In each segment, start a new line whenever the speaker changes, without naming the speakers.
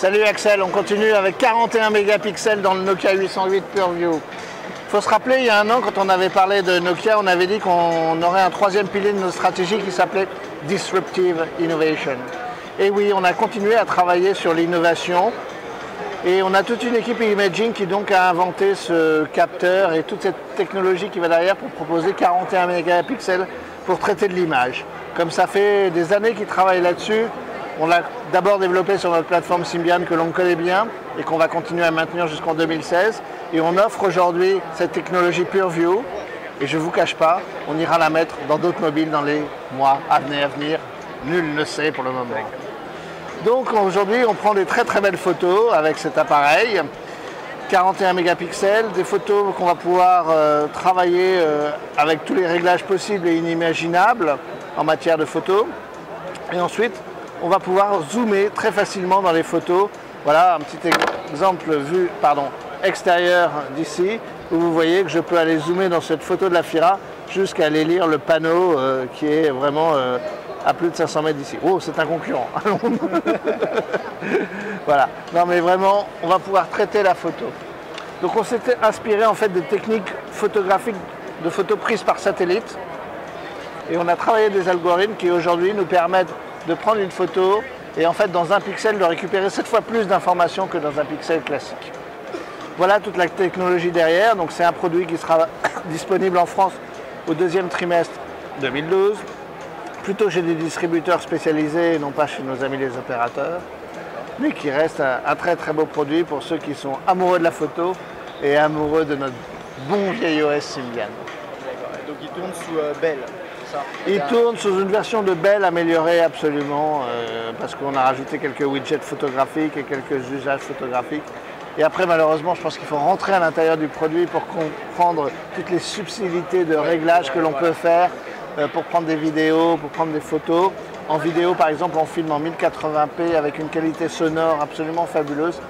Salut Axel, on continue avec 41 mégapixels dans le Nokia 808 PureView. Il faut se rappeler, il y a un an, quand on avait parlé de Nokia, on avait dit qu'on aurait un troisième pilier de notre stratégie qui s'appelait Disruptive Innovation. Et oui, on a continué à travailler sur l'innovation et on a toute une équipe Imaging qui donc a inventé ce capteur et toute cette technologie qui va derrière pour proposer 41 mégapixels pour traiter de l'image. Comme ça fait des années qu'ils travaillent là-dessus, on l'a d'abord développé sur notre plateforme Symbian que l'on connaît bien et qu'on va continuer à maintenir jusqu'en 2016. Et on offre aujourd'hui cette technologie PureView. Et je ne vous cache pas, on ira la mettre dans d'autres mobiles dans les mois à venir. Nul ne sait pour le moment. Donc aujourd'hui, on prend des très très belles photos avec cet appareil. 41 mégapixels, des photos qu'on va pouvoir travailler avec tous les réglages possibles et inimaginables en matière de photos. Et ensuite, on va pouvoir zoomer très facilement dans les photos. Voilà un petit exemple vue extérieure d'ici, où vous voyez que je peux aller zoomer dans cette photo de la Fira jusqu'à aller lire le panneau qui est vraiment à plus de 500 mètres d'ici. Oh, c'est un concurrent. Voilà. Non mais vraiment, on va pouvoir traiter la photo. Donc on s'était inspiré en fait des techniques photographiques de photos prises par satellite. Et on a travaillé des algorithmes qui aujourd'hui nous permettent de prendre une photo et en fait dans un pixel de récupérer 7 fois plus d'informations que dans un pixel classique. Voilà toute la technologie derrière. Donc c'est un produit qui sera disponible en France au deuxième trimestre 2012. Plutôt chez des distributeurs spécialisés et non pas chez nos amis les opérateurs. Mais qui reste un très très beau produit pour ceux qui sont amoureux de la photo et amoureux de notre bon vieil OS Symbian.
D'accord. Donc il tourne sous Bell.
Il tourne sous une version de Bell améliorée absolument parce qu'on a rajouté quelques widgets photographiques et quelques usages photographiques. Et après malheureusement je pense qu'il faut rentrer à l'intérieur du produit pour comprendre toutes les subtilités de réglage que l'on peut faire pour prendre des vidéos, pour prendre des photos. En vidéo par exemple on filme en 1080p avec une qualité sonore absolument fabuleuse.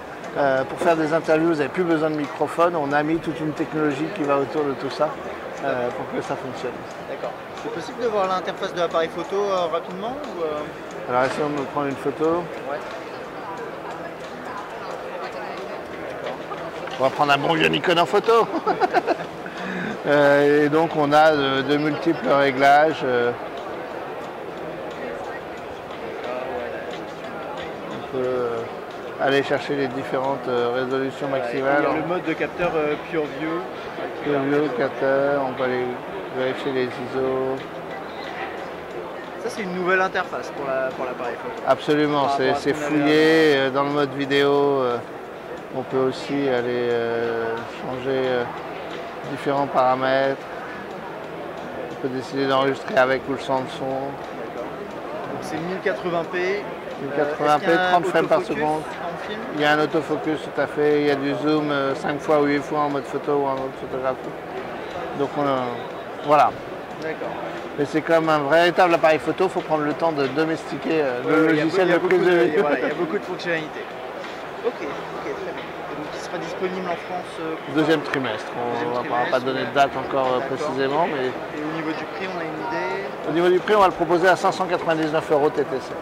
Pour faire des interviews vous n'avez plus besoin de microphone, on a mis toute une technologie qui va autour de tout ça pour que ça fonctionne.
D'accord. C'est possible de voir l'interface de l'appareil photo rapidement ou
Alors essayons de prendre une photo.
Ouais.
On va prendre un bon vieux Nikon en photo. Et donc on a de multiples réglages. On peut aller chercher les différentes résolutions maximales.
Il y a le mode de capteur PureView.
PureView, capteur, on peut aller vérifier les ISO.
Ça c'est une nouvelle interface pour l'appareil photo.
Absolument, c'est fouillé dans le mode vidéo. On peut aussi aller changer différents paramètres. On peut décider d'enregistrer avec ou sans le son.
Donc c'est 1080p.
1080p, 30 frames par seconde. Il y a un autofocus tout à fait. Il y a du zoom 5 fois ou 8 fois en mode photo ou en mode photographie. Donc voilà.
D'accord.
Mais c'est comme un véritable appareil photo, il faut prendre le temps de domestiquer le logiciel le plus
il y a beaucoup de fonctionnalités. Ok, très bien. Et donc il sera disponible en France
deuxième trimestre. On ne va pas donner de date encore précisément. Mais...
Et au niveau du prix, on a une idée?
Au niveau du prix, on va le proposer à 599 € TTC.